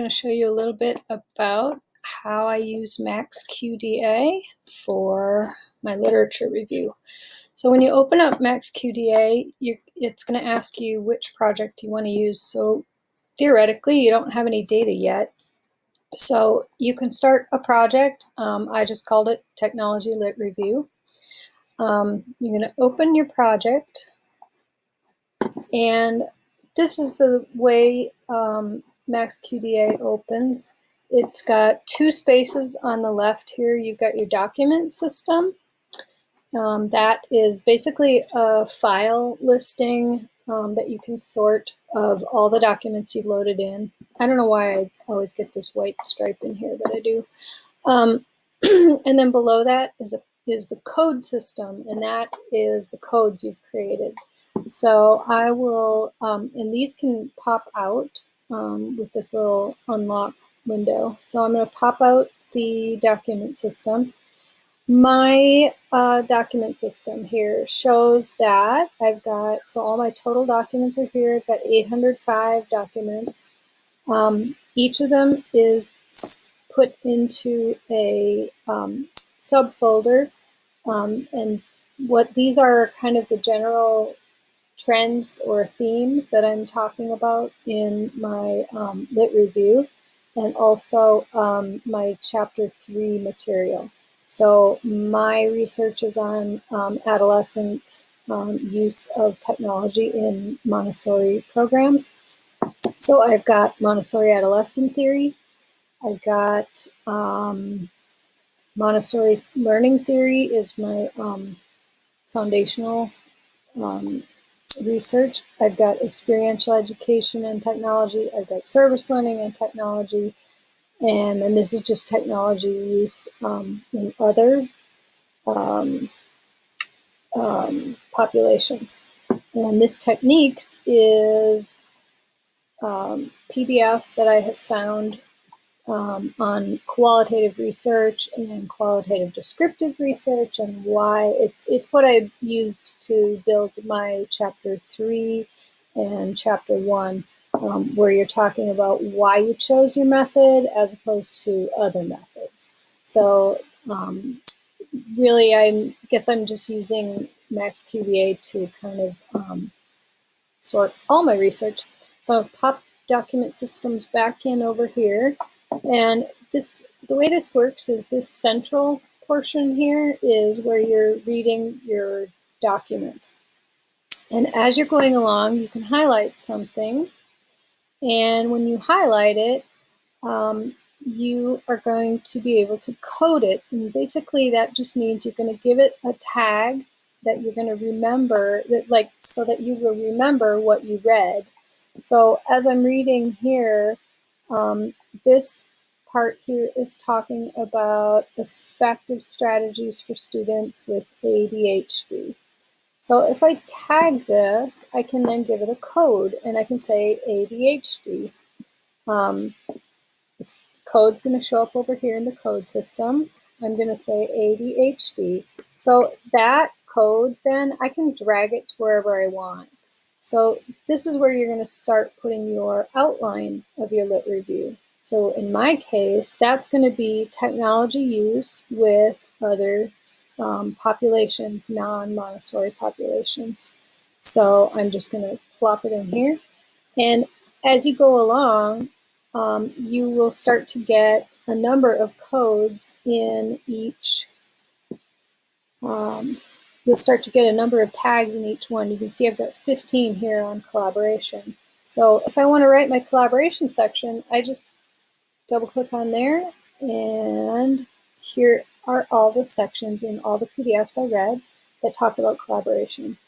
I'm going to show you a little bit about how I use MAXQDA for my literature review. So when you open up MAXQDA, it's going to ask you which project you want to use. So theoretically, you don't have any data yet. So you can start a project. I just called it Technology Lit Review. You're going to open your project, and this is the way MAXQDA opens. It's got two spaces on the left here. You've got your document system. That is basically a file listing that you can sort of all the documents you've loaded in. I don't know why I always get this white stripe in here, but I do. And then below that is the code system, and that is the codes you've created. So I will, and these can pop out with this little unlock window. So I'm going to pop out the document system. My document system here shows that I've got, so all my total documents are here. I've got 805 documents. Each of them is put into a subfolder, and what these are kind of the general trends or themes that I'm talking about in my lit review, and also my chapter 3 material. So my research is on adolescent use of technology in Montessori programs. So I've got Montessori adolescent theory. I've got Montessori learning theory is my foundational research. I've got experiential education and technology. I've got service learning and technology. And then this is just technology use in other populations. And this techniques is PDFs that I have found on qualitative research and qualitative descriptive research, and why it's what I used to build my chapter 3 and chapter 1, where you're talking about why you chose your method as opposed to other methods. So really, I guess I'm just using MAXQDA to kind of sort all my research. So I've popped document systems back in over here. And the way this works is this central portion here is where you're reading your document. And as you're going along, you can highlight something. And when you highlight it, you are going to be able to code it. And basically that just means you're going to give it a tag that you're going to remember, so that you will remember what you read. So as I'm reading here, this part here is talking about effective strategies for students with ADHD. So if I tag this, I can then give it a code, and I can say ADHD. Code's going to show up over here in the code system. I'm going to say ADHD. So that code, then I can drag it to wherever I want. So this is where you're going to start putting your outline of your lit review. So in my case, that's going to be technology use with other populations, non-Montessori populations. So I'm just going to plop it in here. And as you go along, you will start to get a number of codes in each. You'll start to get a number of tags in each one. You can see I've got 15 here on collaboration. So if I want to write my collaboration section, I just double click on there, and here are all the sections in all the PDFs I read that talk about collaboration.